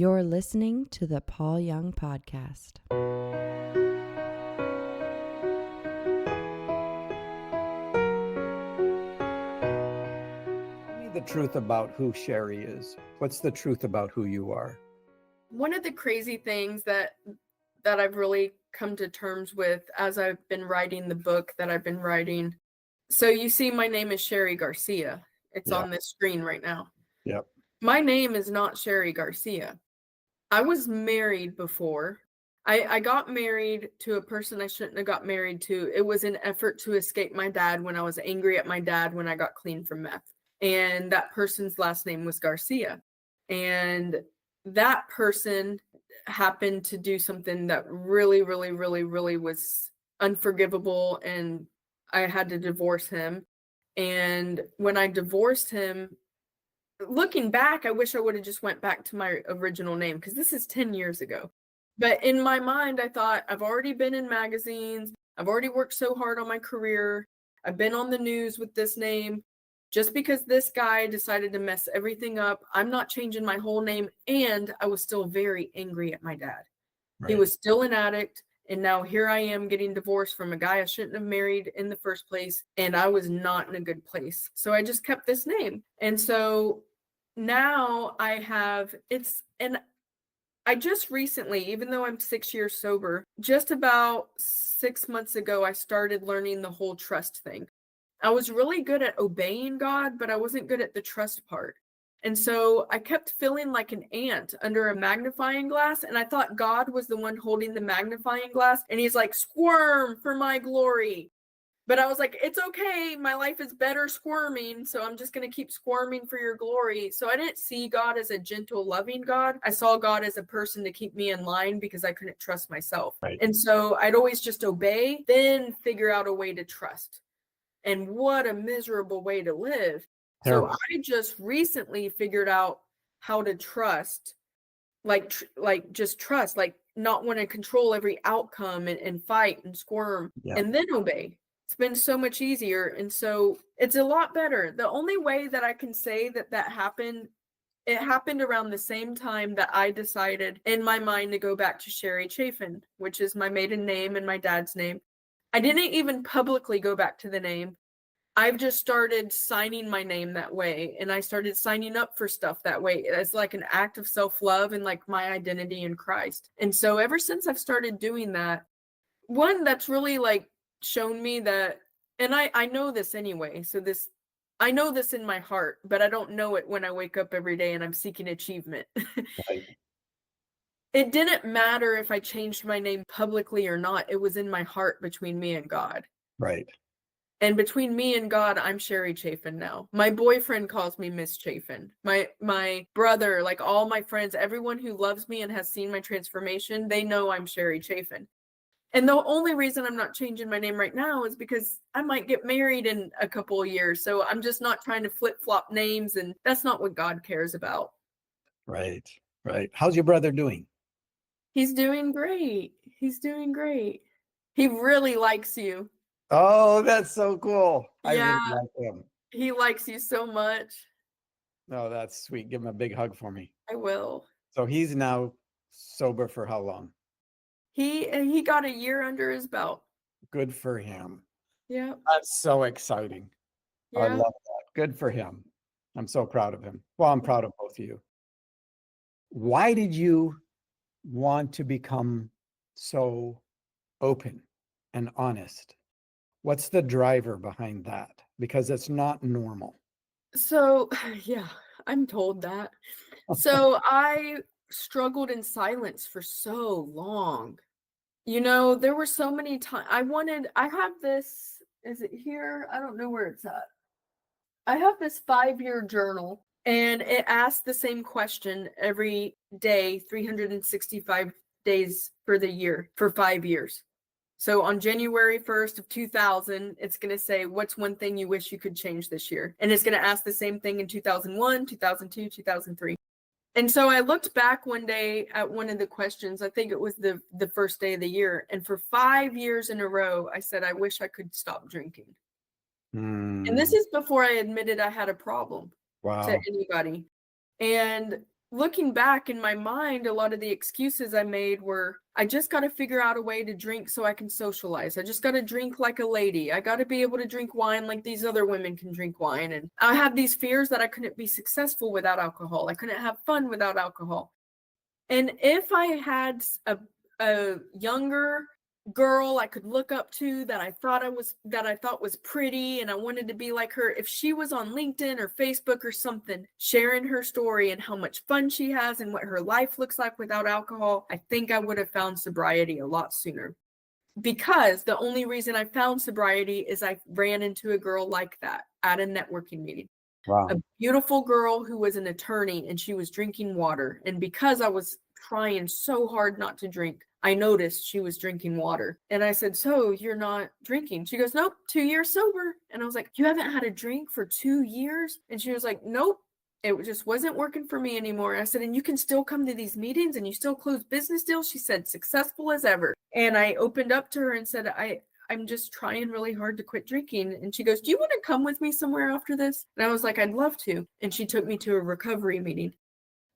You're listening to the Paul Young Podcast. Tell me the truth about who Cheri is. What's the truth about who you are? One of the crazy things that I've really come to terms with as I've been writing the book that I've been writing. So you see, my name is Cheri Garcia. It's on this screen right now. Yep. My name is not Cheri Garcia. I was married before. I got married to a person I shouldn't have got married to. It was an effort to escape my dad when I was angry at my dad when I got clean from meth. And that person's last name was Garcia. And that person happened to do something that really was unforgivable, and I had to divorce him. And when I divorced him, looking back, I wish I would have just went back to my original name, because this is 10 years ago. But in my mind, I thought, I've already been in magazines. I've already worked so hard on my career. I've been on the news with this name. Just because this guy decided to mess everything up, I'm not changing my whole name. And I was still very angry at my dad. Right. He was still an addict. And now here I am getting divorced from a guy I shouldn't have married in the first place. And I was not in a good place. So I just kept this name. And so now I have, I just recently, even though I'm 6 years sober, just about 6 months ago, I started learning the whole trust thing. I was really good at obeying God, but I wasn't good at the trust part. And so I kept feeling like an ant under a magnifying glass. And I thought God was the one holding the magnifying glass. And he's like, squirm for my glory. But I was like, it's okay. My life is better squirming. So I'm just going to keep squirming for your glory. So I didn't see God as a gentle, loving God. I saw God as a person to keep me in line because I couldn't trust myself. Right. And so I'd always just obey, then figure out a way to trust. And what a miserable way to live. Terrible. So I just recently figured out how to trust, like just trust, like not want to control every outcome and fight and squirm and then obey. It's been so much easier. And so it's a lot better. The only way that I can say that happened, it happened around the same time that I decided in my mind to go back to Cheri Chafin, which is my maiden name and my dad's name. I didn't even publicly go back to the name. I've just started signing my name that way. And I started signing up for stuff that way as like an act of self-love and like my identity in Christ. And so ever since I've started doing that, one that's really like shown me that, and I know this anyway. So I know this in my heart, but I don't know it when I wake up every day and I'm seeking achievement. Right. It didn't matter if I changed my name publicly or not. It was in my heart between me and God. Right. And between me and God, I'm Cheri Chafin now. My boyfriend calls me Miss Chafin. My brother, like all my friends, everyone who loves me and has seen my transformation, they know I'm Cheri Chafin. And the only reason I'm not changing my name right now is because I might get married in a couple of years. So I'm just not trying to flip-flop names, and that's not what God cares about. Right, right. How's your brother doing? He's doing great. He's doing great. He really likes you. Oh, that's so cool. Yeah, I really like him. He likes you so much. Oh, that's sweet. Give him a big hug for me. I will. So he's now sober for how long? He got a year under his belt. Good for him. Yeah. That's so exciting. Yeah. I love that. Good for him. I'm so proud of him. Well, I'm proud of both of you. Why did you want to become so open and honest? What's the driver behind that? Because it's not normal. So, yeah, I'm told that. So I struggled in silence for so long. You know, there were so many times I have this, is it here? I don't know where it's at. I have this 5-year journal, and it asks the same question every day, 365 days for the year, for 5 years. So on January 1st of 2000, it's going to say, what's one thing you wish you could change this year? And it's going to ask the same thing in 2001, 2002, 2003. And so I looked back one day at one of the questions. I think it was the first day of the year. And for 5 years in a row, I said, I wish I could stop drinking. And this is before I admitted I had a problem to anybody. And looking back in my mind, a lot of the excuses I made were, I just got to figure out a way to drink so I can socialize. I just got to drink like a lady. I got to be able to drink wine like these other women can drink wine. And I had these fears that I couldn't be successful without alcohol. I couldn't have fun without alcohol. And if I had a younger girl I could look up to that I thought was pretty and I wanted to be like her, if she was on LinkedIn or Facebook or something sharing her story and how much fun she has and what her life looks like without alcohol, I think I would have found sobriety a lot sooner. Because the only reason I found sobriety is I ran into a girl like that at a networking meeting. Wow. A beautiful girl who was an attorney, and she was drinking water. And because I was trying so hard not to drink, I noticed she was drinking water. And I said, "So you're not drinking?" She goes, "Nope, 2 years sober." And I was like, "You haven't had a drink for 2 years?" And she was like, "Nope, it just wasn't working for me anymore." And I said, "And you can still come to these meetings and you still close business deals?" She said, "Successful as ever." And I opened up to her and said, I'm just trying really hard to quit drinking. And she goes, "Do you want to come with me somewhere after this?" And I was like, "I'd love to." And she took me to a recovery meeting.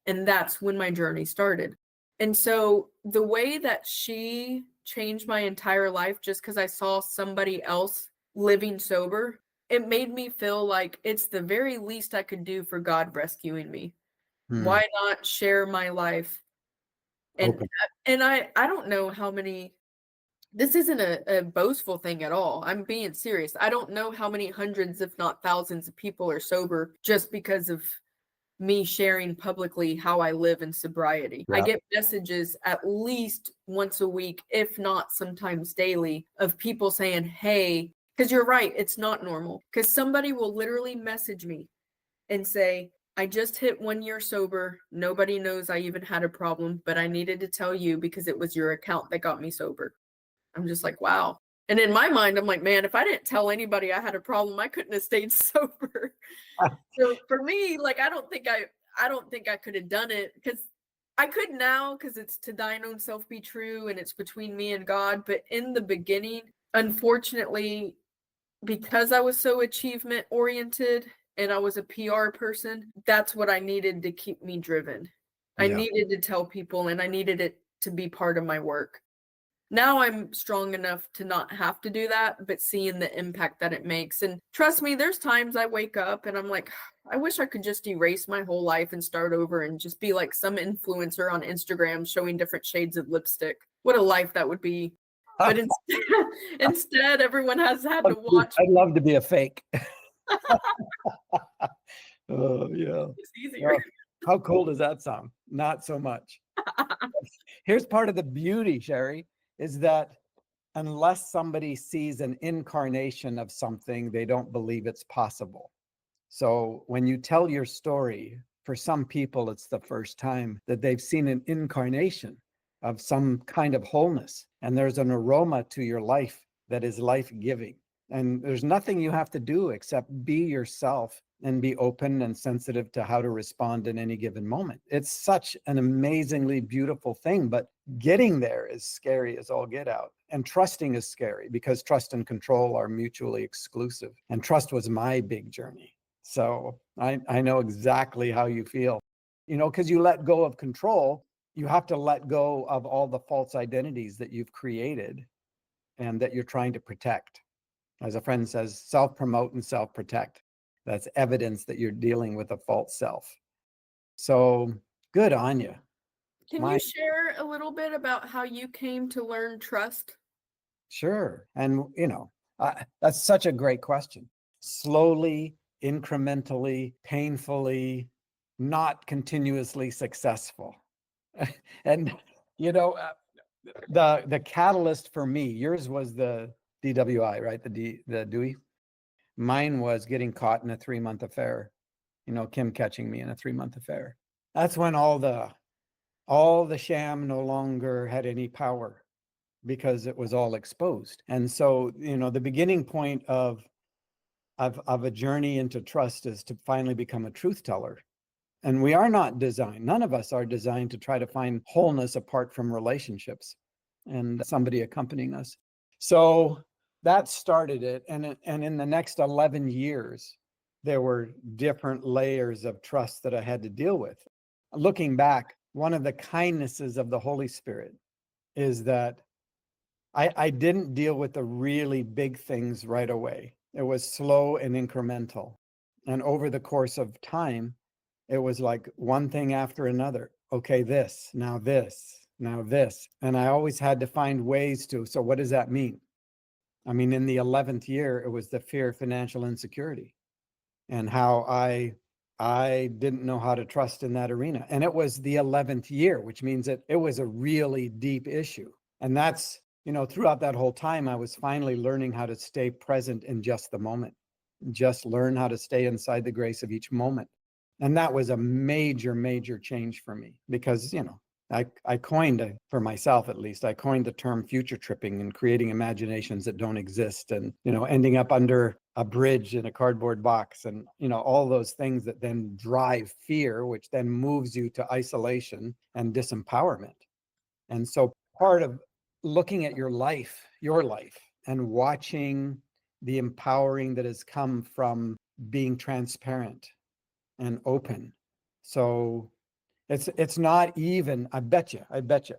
And that's when my journey started. And so the way that she changed my entire life, just because I saw somebody else living sober, it made me feel like it's the very least I could do for God rescuing me. Why not share my life? And Open. and I don't know how many, this isn't a boastful thing at all. I'm being serious. I don't know how many hundreds, if not thousands of people are sober just because of me sharing publicly how I live in sobriety. Yeah. I get messages at least once a week, if not sometimes daily, of people saying, "Hey," because you're right, it's not normal. Because somebody will literally message me and say, "I just hit 1 year sober. Nobody knows I even had a problem, but I needed to tell you because it was your account that got me sober." I'm just like, wow. And in my mind, I'm like, man, if I didn't tell anybody I had a problem, I couldn't have stayed sober. So for me, like, I don't think I could have done it, because I could now, because it's to thine own self be true and it's between me and God. But in the beginning, unfortunately, because I was so achievement oriented and I was a PR person, that's what I needed to keep me driven. I Yeah. needed to tell people and I needed it to be part of my work. Now I'm strong enough to not have to do that, but seeing the impact that it makes. And trust me, there's times I wake up and I'm like, I wish I could just erase my whole life and start over and just be like some influencer on Instagram showing different shades of lipstick. What a life that would be. But instead, everyone has had to watch. I'd love to be a fake. Oh, yeah. It's easier. How cool does that sound? Not so much. Here's part of the beauty, Cheri, is that unless somebody sees an incarnation of something, they don't believe it's possible. So when you tell your story, for some people, it's the first time that they've seen an incarnation of some kind of wholeness. And there's an aroma to your life that is life-giving. And there's nothing you have to do except be yourself and be open and sensitive to how to respond in any given moment. It's such an amazingly beautiful thing, but getting there is scary as all get out. And trusting is scary because trust and control are mutually exclusive. And trust was my big journey. So I know exactly how you feel, because you let go of control. You have to let go of all the false identities that you've created and that you're trying to protect. As a friend says, self-promote and self-protect. That's evidence that you're dealing with a false self. So good on you. Can you share a little bit about how you came to learn trust? Sure. And, that's such a great question. Slowly, incrementally, painfully, not continuously successful. And, the catalyst for me, yours was the DWI, right? The Dewey. Mine was getting caught in a 3-month affair. Kim catching me in a 3-month affair. That's when all the sham no longer had any power because it was all exposed. And so, the beginning point of a journey into trust is to finally become a truth teller. And we are not designed, none of us are designed to try to find wholeness apart from relationships and somebody accompanying us. So that started it. And in the next 11 years, there were different layers of trust that I had to deal with. looking back, one of the kindnesses of the Holy Spirit is that I didn't deal with the really big things right away. It was slow and incremental. And over the course of time, it was like one thing after another. Okay, this, now this, now this. And I always had to find ways to. So what does that mean? I mean, in the 11th year, it was the fear of financial insecurity and how I didn't know how to trust in that arena. And it was the 11th year, which means that it was a really deep issue. And that's, throughout that whole time, I was finally learning how to stay present in just the moment, just learn how to stay inside the grace of each moment. And that was a major, major change for me because, I coined, for myself at least, I coined the term future tripping and creating imaginations that don't exist and, ending up under a bridge in a cardboard box and, all those things that then drive fear, which then moves you to isolation and disempowerment. And so part of looking at your life, and watching the empowering that has come from being transparent and open. So it's not even, I bet you,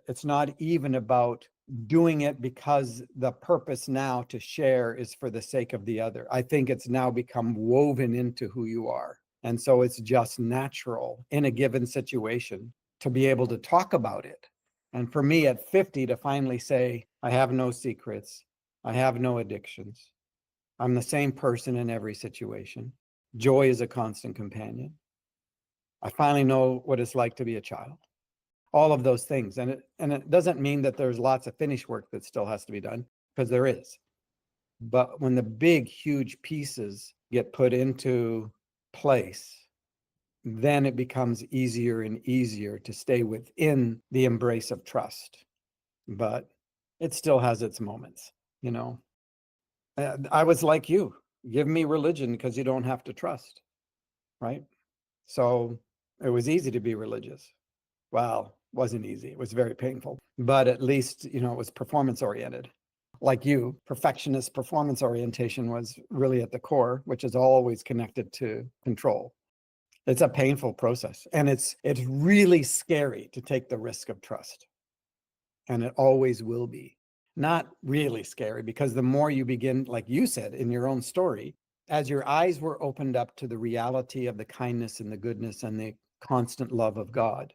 it's not even about doing it because the purpose now to share is for the sake of the other. I think it's now become woven into who you are. And so it's just natural in a given situation to be able to talk about it. And for me at 50 to finally say, I have no secrets, I have no addictions, I'm the same person in every situation. Joy is a constant companion. I finally know what it's like to be a child. All of those things. And it doesn't mean that there's lots of finish work that still has to be done, because there is. But when the big, huge pieces get put into place, then it becomes easier and easier to stay within the embrace of trust. But it still has its moments, I was like you. Give me religion because you don't have to trust, right? So it was easy to be religious. Well, wasn't easy. It was very painful, but at least, it was performance oriented. Like you, perfectionist performance orientation was really at the core, which is always connected to control. It's a painful process, and it's really scary to take the risk of trust. And it always will be. Not really scary, because the more you begin, like you said in your own story, as your eyes were opened up to the reality of the kindness and the goodness and the constant love of God,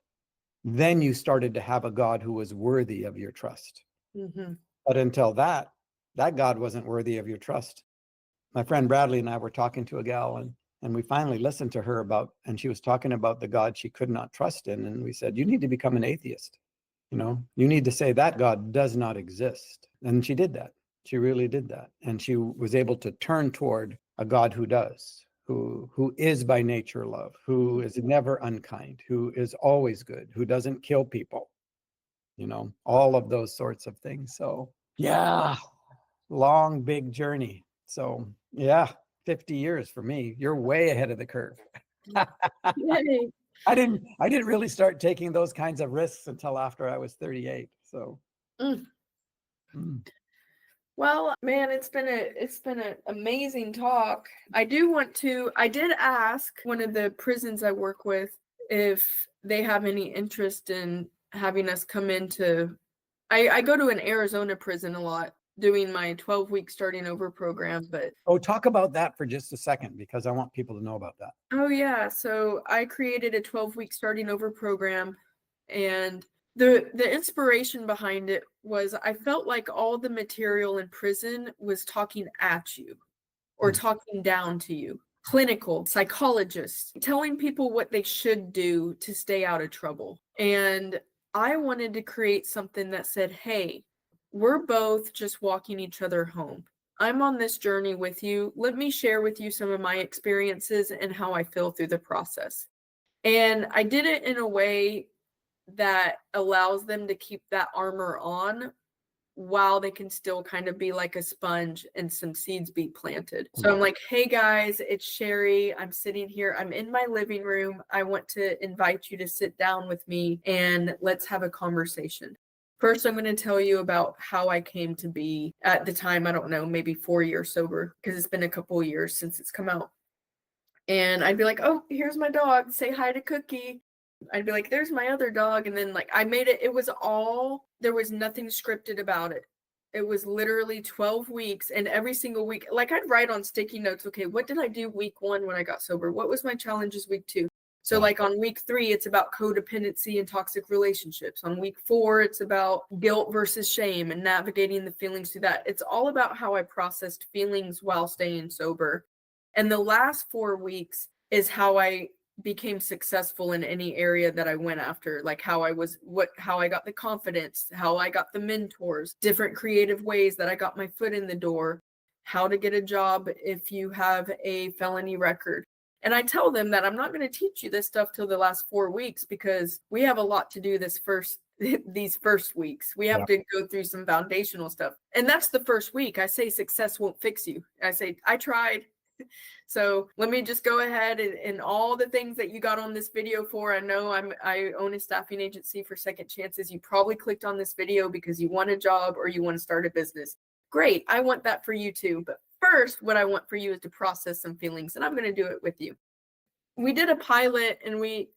then you started to have a God who was worthy of your trust. Mm-hmm. But until that God wasn't worthy of your trust. My friend Bradley and I were talking to a gal, and we finally listened to her and she was talking about the God she could not trust in. And we said, you need to become an atheist. You need to say that God does not exist. And she did that. She really did that. And she was able to turn toward a God who does, who is by nature love, who is never unkind, who is always good, who doesn't kill people, all of those sorts of things. So yeah, long, big journey. So yeah, 50 years for me. You're way ahead of the curve. Yay. I didn't really start taking those kinds of risks until after I was 38. So Well, man, it's been an amazing talk. I did ask one of the prisons I work with if they have any interest in having us come into, I go to an Arizona prison a lot, doing my 12-week starting over program. But talk about that for just a second, because I want people to know about that. Oh yeah, so I created a 12-week starting over program, and the inspiration behind it was I felt like all the material in prison was talking at you or talking down to you. Clinical psychologists telling people what they should do to stay out of trouble. And I wanted to create something that said, hey, we're both just walking each other home. I'm on this journey with you. Let me share with you some of my experiences and how I feel through the process. And I did it in a way that allows them to keep that armor on while they can still kind of be like a sponge and some seeds be planted. So I'm like, hey guys, it's Cheri. I'm sitting here. I'm in my living room. I want to invite you to sit down with me and let's have a conversation. First, I'm going to tell you about how I came to be, at the time, I don't know, maybe 4 years sober, because it's been a couple of years since it's come out. And I'd be like, oh, here's my dog. Say hi to Cookie. I'd be like, there's my other dog. And then like I made it, there was nothing scripted about it. It was literally 12 weeks, and every single week, like I'd write on sticky notes, okay, what did I do week 1 when I got sober? What was my challenges week 2? So like on week 3, it's about codependency and toxic relationships. On week 4, it's about guilt versus shame and navigating the feelings through that. It's all about how I processed feelings while staying sober. And the last 4 weeks is how I became successful in any area that I went after, like how I got the confidence, how I got the mentors, different creative ways that I got my foot in the door, how to get a job if you have a felony record. And I tell them that I'm not going to teach you this stuff till the last 4 weeks, because we have a lot to do these first weeks. We have to go through some foundational stuff. And that's the first week. I say success won't fix you. I say, I tried. So let me just go ahead and all the things that you got on this video for. I know I own a staffing agency for second chances. You probably clicked on this video because you want a job or you want to start a business. Great. I want that for you too. But first, what I want for you is to process some feelings, and I'm going to do it with you. We did a pilot, and we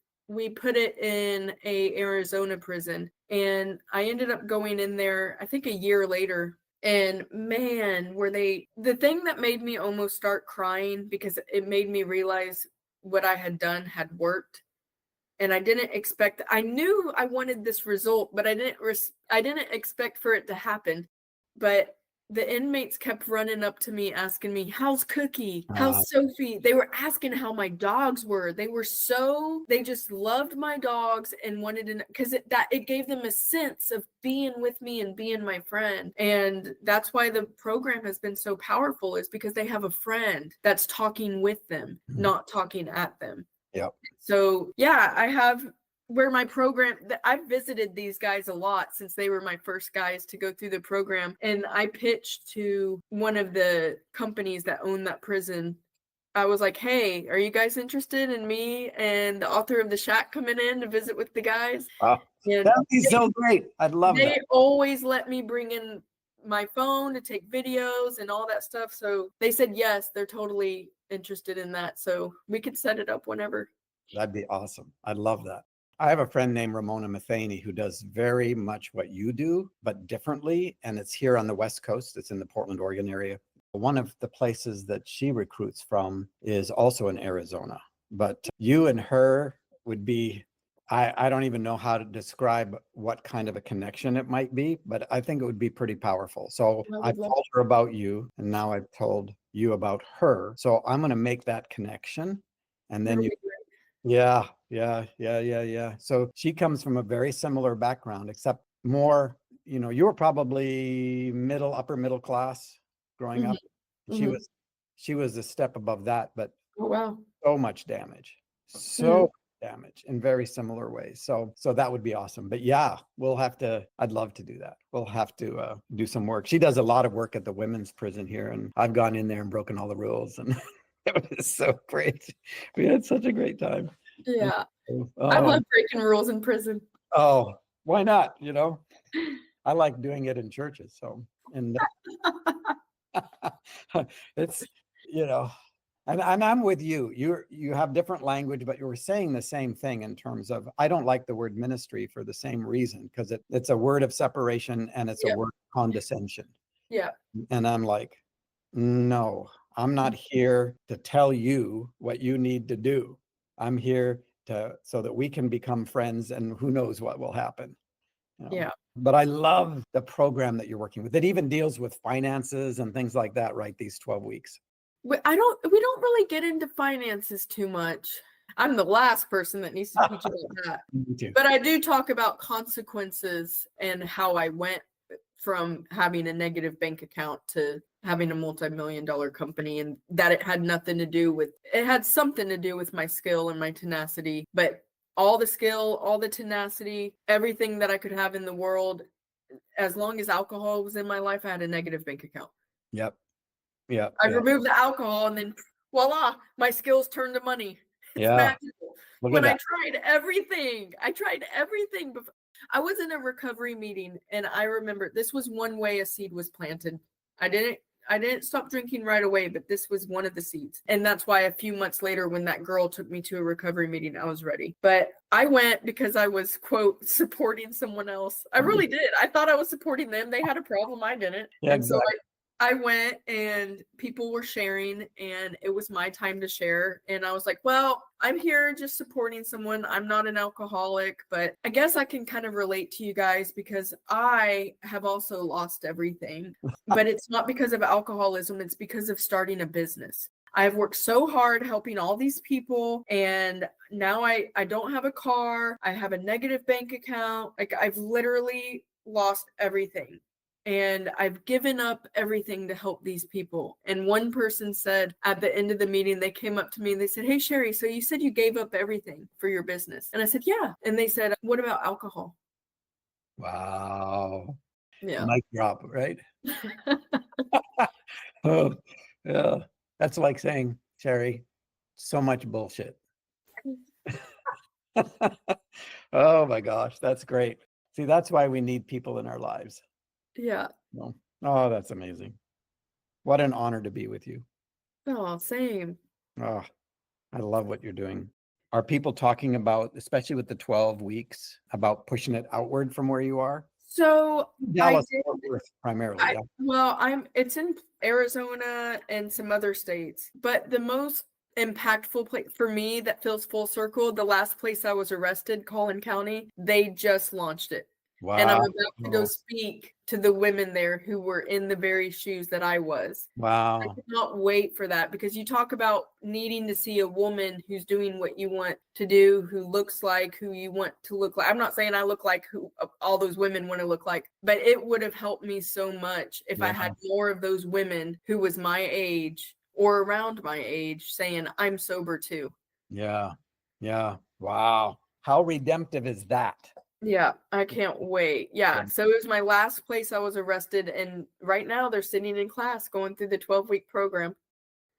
put it in a Arizona prison, and I ended up going in there, I think a year later. And man, the thing that made me almost start crying, because it made me realize what I had done had worked. And I didn't expect, I knew I wanted this result, but I didn't expect for it to happen. But the inmates kept running up to me asking me, how's Cookie? How's Sophie? They were asking how my dogs were. They just loved my dogs and wanted to know, because it gave them a sense of being with me and being my friend. And that's why the program has been so powerful, is because they have a friend that's talking with them, not talking at them. Yep. So yeah, I have I've visited these guys a lot since they were my first guys to go through the program. And I pitched to one of the companies that own that prison. I was like, hey, are you guys interested in me and the author of The Shack coming in to visit with the guys? That'd be so great. I'd love that. They always let me bring in my phone to take videos and all that stuff. So they said, yes, they're totally interested in that. So we could set it up whenever. That'd be awesome. I'd love that. I have a friend named Ramona Matheny who does very much what you do, but differently. And it's here on the West Coast. It's in the Portland, Oregon area. One of the places that she recruits from is also in Arizona. But you and her would be, I don't even know how to describe what kind of a connection it might be, but I think it would be pretty powerful. So I've told her about you, and now I've told you about her. So I'm going to make that connection. And then Yeah. So she comes from a very similar background, except more, you were probably upper middle class growing up. She was a step above that, but so much damage, damage in very similar ways. So that would be awesome. But yeah, I'd love to do that. We'll have to do some work. She does a lot of work at the women's prison here, and I've gone in there and broken all the rules, and it was so great. We had such a great time. Yeah. I love breaking rules in prison. Oh, why not? I like doing it in churches. So, and it's, and I'm with you. You have different language, but you were saying the same thing in terms of, I don't like the word ministry for the same reason, because it's a word of separation and it's a word of condescension. Yeah. And I'm like, no, I'm not here to tell you what you need to do. I'm here so that we can become friends, and who knows what will happen. Yeah. But I love the program that you're working with. It even deals with finances and things like that, right? These 12 weeks. We don't really get into finances too much. I'm the last person that needs to teach about that. Me too. But I do talk about consequences and how I went from having a negative bank account to having a multi-million-dollar company, and that it had something to do with my skill and my tenacity, but all the skill, all the tenacity, everything that I could have in the world, as long as alcohol was in my life, I had a negative bank account. Yep. I removed the alcohol, and then voila, my skills turned to money. It's magical. When I tried everything before. I was in a recovery meeting, and I remember this was one way a seed was planted. I I didn't stop drinking right away, but this was one of the seeds. And that's why a few months later, when that girl took me to a recovery meeting, I was ready. But I went because I was, quote, supporting someone else. I really did. I thought I was supporting them. They had a problem. I didn't. Yeah, and exactly. so I went and people were sharing and it was my time to share. And I was like, well, I'm here just supporting someone. I'm not an alcoholic, but I guess I can kind of relate to you guys because I have also lost everything. But it's not because of alcoholism. It's because of starting a business. I've worked so hard helping all these people, and now I don't have a car. I have a negative bank account. Like, I've literally lost everything. And I've given up everything to help these people. And one person said at the end of the meeting, they came up to me and they said, hey, Cheri, so you said you gave up everything for your business. And I said, yeah. And they said, what about alcohol? Wow. Yeah. Mic drop, right? Oh, yeah. That's like saying, Cheri, so much bullshit. Oh my gosh, that's great. See, that's why we need people in our lives. Yeah. No. Oh, that's amazing. What an honor to be with you. Oh, same. Oh, I love what you're doing. Are people talking about, especially with the 12 weeks, about pushing it outward from where you are? So Dallas, Fort Worth, primarily. it's in Arizona and some other states, but the most impactful place for me that feels full circle, the last place I was arrested, Collin County, they just launched it. Wow. And I'm about to go speak to the women there who were in the very shoes that I was. Wow. I cannot wait for that, because you talk about needing to see a woman who's doing what you want to do, who looks like who you want to look like. I'm not saying I look like who all those women want to look like, but it would have helped me so much if I had more of those women who was my age or around my age saying, I'm sober too. Yeah. Yeah. Wow. How redemptive is that? Yeah, I can't wait. Yeah, so it was my last place I was arrested, and right now they're sitting in class going through the 12-week program.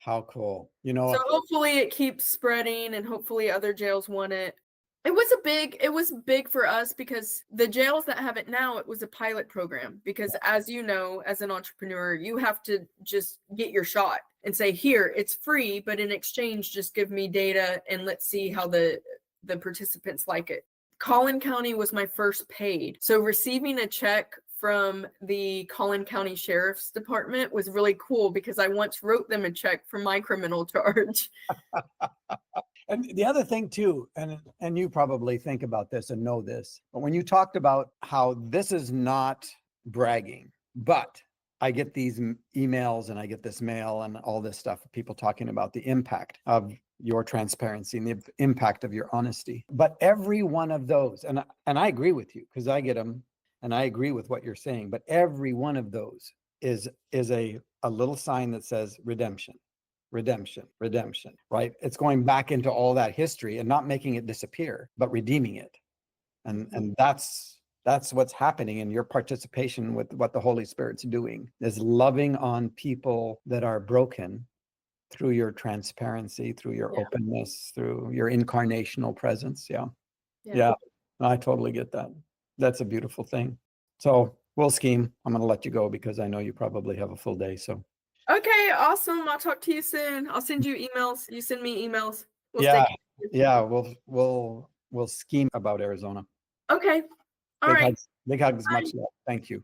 How cool. You know, so hopefully it keeps spreading and hopefully other jails want it. It was big for us because the jails that have it now, it was a pilot program, because as you know, as an entrepreneur, you have to just get your shot and say, here, it's free, but in exchange, just give me data and let's see how the participants like it. Collin County was my first paid. So receiving a check from the Collin County Sheriff's Department was really cool, because I once wrote them a check for my criminal charge. And the other thing too, and you probably think about this and know this, but when you talked about how this is not bragging, but I get these emails and I get this mail and all this stuff, people talking about the impact of your transparency and the impact of your honesty. But every one of those, and I agree with you because I get them and I agree with what you're saying, but every one of those is a little sign that says redemption, redemption, redemption, right? It's going back into all that history and not making it disappear, but redeeming it. And that's what's happening in your participation with what the Holy Spirit's doing, is loving on people that are broken through your transparency, through your openness, through your incarnational presence. Yeah. I totally get that. That's a beautiful thing. So we'll scheme. I'm going to let you go because I know you probably have a full day. So. Okay, awesome. I'll talk to you soon. I'll send you emails. You send me emails. We'll scheme about Arizona. Okay. All right. Big hugs, much love. Thank you.